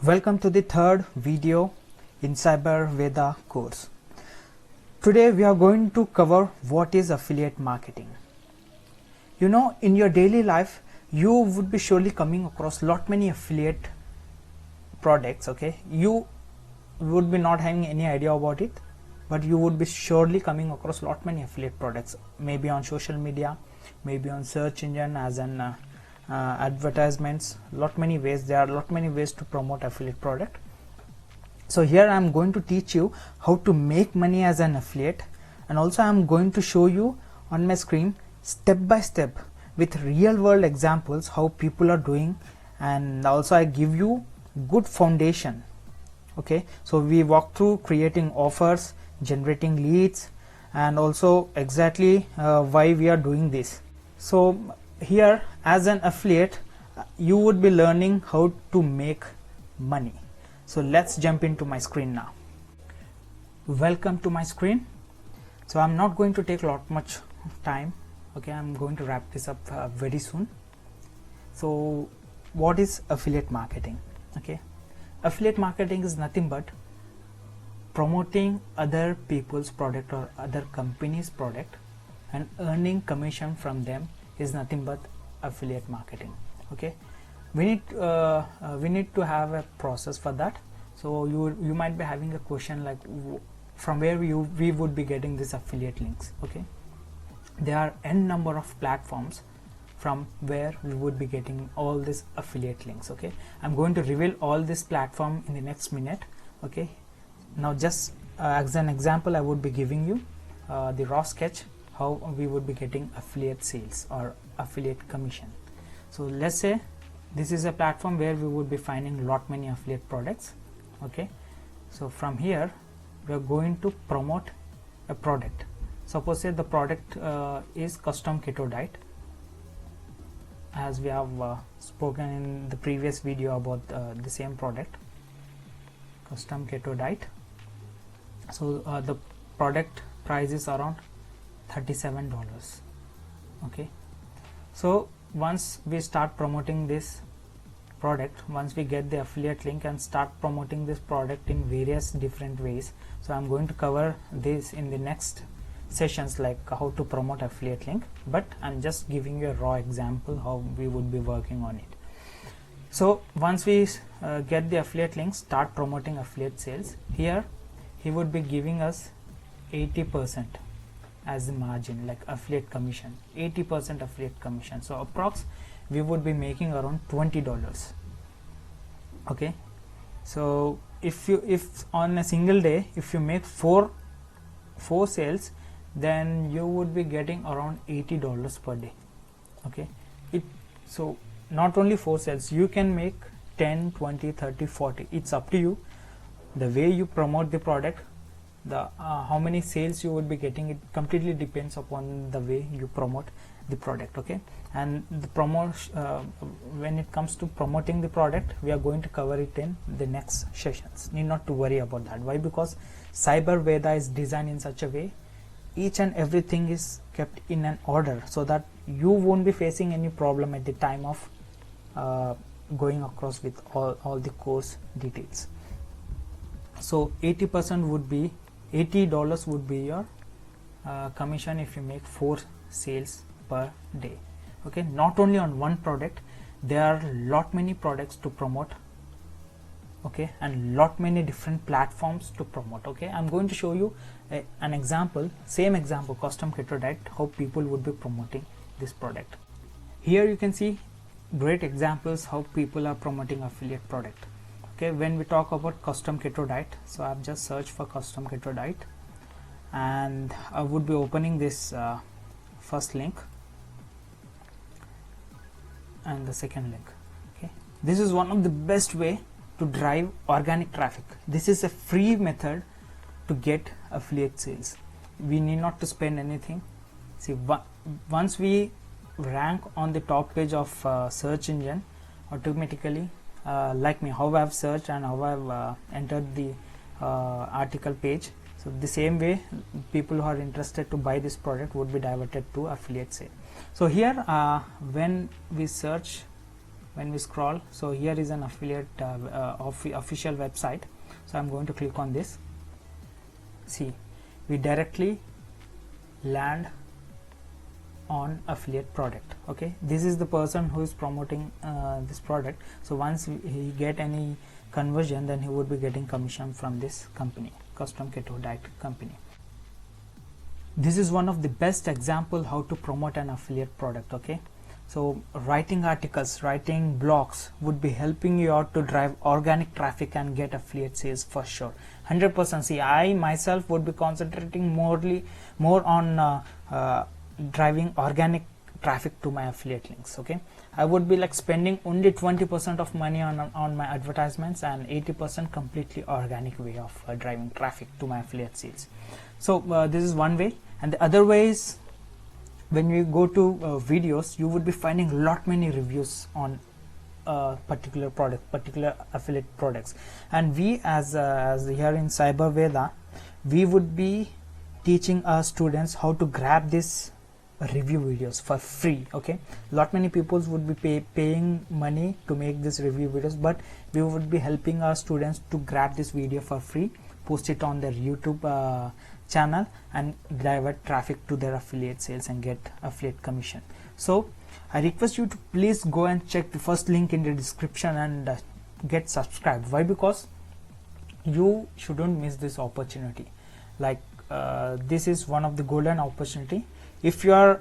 Welcome to the third video in Cyber Veda course. Today we are going to cover what is affiliate marketing. You know, in your daily life you would be surely coming across lot many affiliate products. Okay, you would be not having any idea about it, but you would be surely coming across lot many affiliate products, maybe on social media, maybe on search engine as an advertisements. Lot many ways, there are lot many ways to promote affiliate product. So here I am going to teach you how to make money as an affiliate, and also I am going to show you on my screen step by step with real world examples how people are doing, and also I give you good foundation. Okay, so we walk through creating offers, generating leads, and also exactly why we are doing this. So here as an affiliate you would be learning how to make money. So let's jump into my screen now. Welcome to my screen. So I'm not going to take much time. Okay, I'm going to wrap this up very soon. So what is affiliate marketing? Okay, affiliate marketing is nothing but promoting other people's product or other companies' product and earning commission from them is nothing but affiliate marketing. Okay, we need to have a process for that. So you might be having a question like from where we would be getting these affiliate links. Okay, there are n number of platforms from where we would be getting all these affiliate links. Okay, I'm going to reveal all this platform in the next minute. Okay, now just as an example I would be giving you the raw sketch how we would be getting affiliate sales or affiliate commission. So let's say this is a platform where we would be finding lot many affiliate products. Okay, so from here we are going to promote a product. Suppose say the product is custom keto diet, as we have spoken in the previous video about the same product, custom keto diet. So the product price is around $37. Okay, so once we start promoting this product, once we get the affiliate link and start promoting this product in various different ways, so I'm going to cover this in the next sessions, like how to promote affiliate link, but I'm just giving you a raw example how we would be working on it. So once we get the affiliate link, start promoting affiliate sales, here he would be giving us 80% as the margin, like affiliate commission, 80% affiliate commission. So approx we would be making around $20. Okay, so if on a single day if you make four sales, then you would be getting around $80 per day. Okay, so not only 4 sales, you can make 10, 20, 30, 40, it's up to you. The way you promote the product, the how many sales you would be getting, it completely depends upon the way you promote the product. Okay, and the when it comes to promoting the product, we are going to cover it in the next sessions. Need not to worry about that. Why? Because Cyber Veda is designed in such a way, each and everything is kept in an order, so that you won't be facing any problem at the time of going across with all the course details. So 80% would be $80 would be your commission if you make 4 sales per day. Okay, not only on one product, there are lot many products to promote. Okay, and lot many different platforms to promote. Okay, I'm going to show you an example, same example, custom keto diet, how people would be promoting this product. Here you can see great examples how people are promoting affiliate product. Okay, when we talk about custom keto diet, so I've just searched for custom keto diet and I would be opening this first link and the second link. Okay, this is one of the best way to drive organic traffic. This is a free method to get affiliate sales. We need not to spend anything. See, once we rank on the top page of search engine, automatically like me, how I've searched and how I've entered the article page, so the same way people who are interested to buy this product would be diverted to affiliate sale. So here when we search when we scroll, so here is an affiliate official website. So I'm going to click on this. See, we directly land on affiliate product. Okay, this is the person who is promoting this product. So once he get any conversion, then he would be getting commission from this company, Custom Keto Diet company. This is one of the best example how to promote an affiliate product. Okay, so writing articles, writing blogs would be helping you out to drive organic traffic and get affiliate sales for sure, 100%. See, I myself would be concentrating more on driving organic traffic to my affiliate links. Okay, I would be like spending only 20% of money on my advertisements and 80% completely organic way of driving traffic to my affiliate sales. So this is one way, and the other way is when you go to videos, you would be finding lot many reviews on particular product, particular affiliate products, and we as here in Cyberveda, we would be teaching our students how to grab this review videos for free. Okay, lot many people would be paying money to make this review videos, but we would be helping our students to grab this video for free, post it on their YouTube channel and divert traffic to their affiliate sales and get affiliate commission. So I request you to please go and check the first link in the description and get subscribed. Why? Because you shouldn't miss this opportunity. Like this is one of the golden opportunity. If you are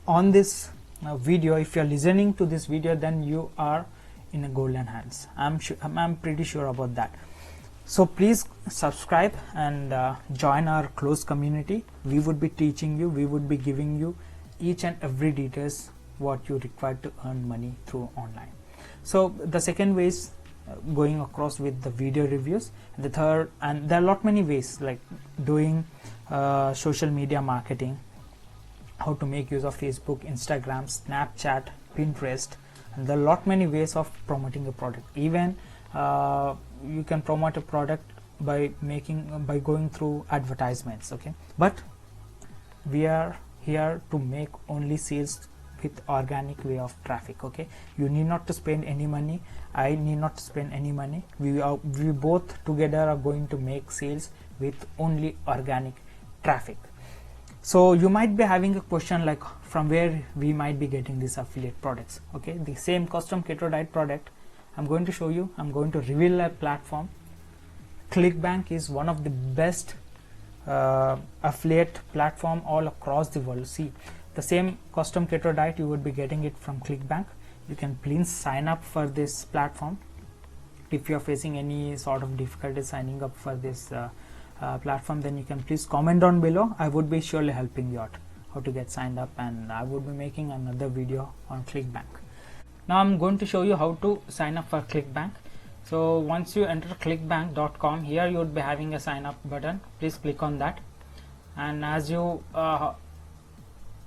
on this video, if you are listening to this video, then you are in a golden hands. I'm pretty sure about that. So please subscribe and join our close community. We would be teaching you, we would be giving you each and every details what you require to earn money through online. So the second way is going across with the video reviews. The third, and there are lot many ways, like doing social media marketing, how to make use of Facebook, Instagram, Snapchat, Pinterest, and there are lot many ways of promoting a product. Even you can promote a product by going through advertisements. Okay, but we are here to make only sales with organic way of traffic. Okay, you need not to spend any money, I need not to spend any money. We both together are going to make sales with only organic traffic. So you might be having a question like, from where we might be getting these affiliate products. Okay, the same Custom Keto Diet product I'm going to show you. I'm going to reveal a platform. ClickBank is one of the best affiliate platform all across the world. See, the same Custom Keto Diet, you would be getting it from ClickBank. You can please sign up for this platform. If you are facing any sort of difficulty signing up for this platform, then you can please comment down below. I would be surely helping you out how to get signed up, and I would be making another video on ClickBank. Now I'm going to show you how to sign up for ClickBank. So once you enter clickbank.com, here you would be having a sign up button. Please click on that, and as you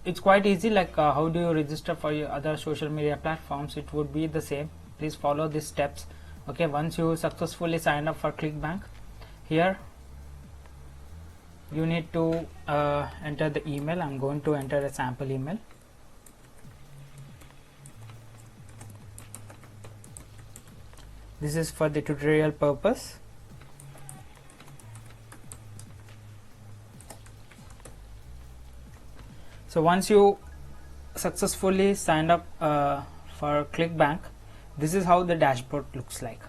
it's quite easy, like how do you register for your other social media platforms, it would be the same. Please follow these steps. Okay, once you successfully sign up for ClickBank, here you need to enter the email. I'm going to enter a sample email. This is for the tutorial purpose. So once you successfully signed up for ClickBank, this is how the dashboard looks like.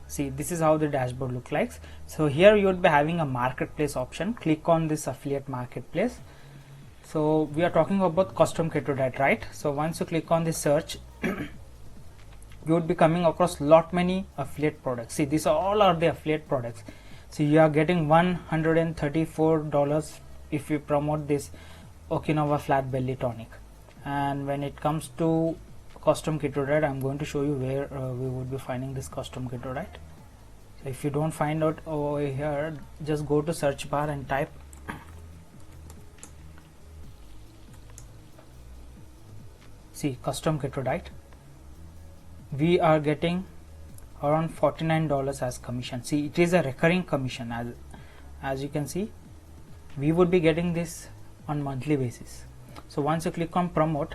See, this is how the dashboard looks like. So here you would be having a marketplace option. Click on this affiliate marketplace. So we are talking about Custom Keto Diet, right? So once you click on the search, you would be coming across lot many affiliate products. See, these all are the affiliate products. So you are getting $134 if you promote this Okinawa Flat Belly Tonic. And when it comes to Custom Keto Diet, I'm going to show you where we would be finding this Custom Keto Diet. So if you don't find out over here, just go to search bar and type Custom Keto Diet. We are getting around $49 as commission. See, it is a recurring commission. As you can see, we would be getting this on monthly basis. So once you click on promote,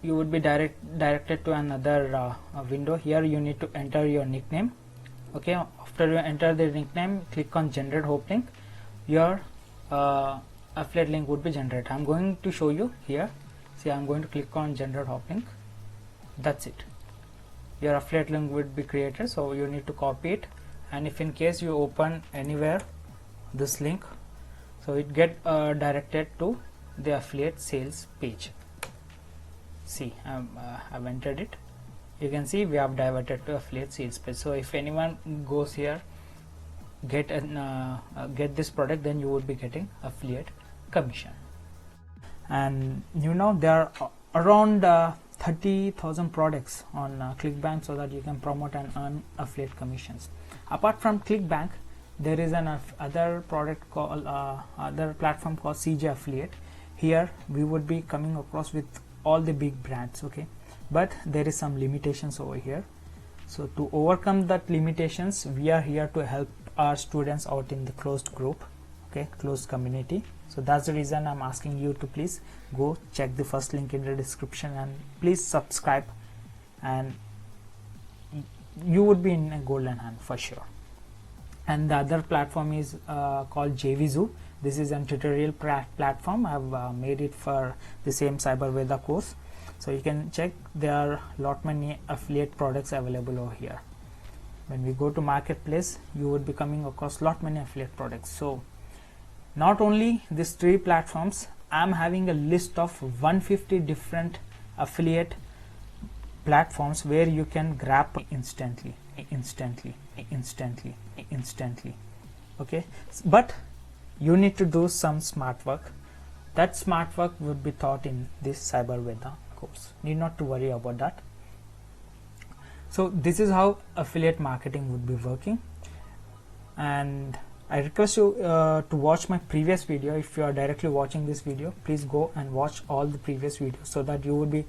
you would be directed to another window. Here you need to enter your nickname. Okay, after you enter the nickname, click on generate hope link. Your affiliate link would be generated. I'm going to show you here. See, I'm going to click on generate hope link. That's it. Your affiliate link would be created, so you need to copy it, and if in case you open anywhere this link, so it get directed to the affiliate sales page. See, I've entered it. You can see we have diverted to affiliate sales page. So if anyone goes here, get this product, then you would be getting affiliate commission. And you know, there are around 30,000 products on ClickBank, so that you can promote and earn affiliate commissions. Apart from ClickBank, there is an other product called other platform called CJ Affiliate. Here we would be coming across with all the big brands, okay, but there is some limitations over here. So to overcome that limitations, we are here to help our students out in the closed group, okay, closed community. So that's the reason I'm asking you to please go check the first link in the description and please subscribe, and you would be in a golden hand for sure. And the other platform is called JVZoo. This is a tutorial platform. I've made it for the same Cyber Veda course, so you can check. There are lot many affiliate products available over here. When we go to marketplace, you would be coming across lot many affiliate products. So not only these 3 platforms, I'm having a list of 150 different affiliate platforms where you can grab instantly, okay, but you need to do some smart work. That smart work would be taught in this Cyber Veda course. Need not to worry about that. So this is how affiliate marketing would be working, and I request you to watch my previous video. If you are directly watching this video, please go and watch all the previous videos, so that you will be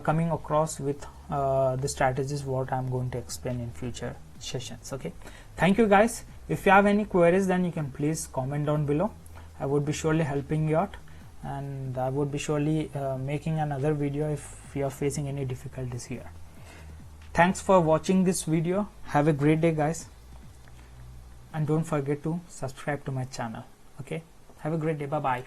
coming across with the strategies what I'm going to explain in future sessions. Okay, thank you guys. If you have any queries, then you can please comment down below. I would be surely helping you out, and I would be surely making another video if you are facing any difficulties here. Thanks for watching this video. Have a great day, guys, and don't forget to subscribe to my channel. Okay, have a great day. Bye bye.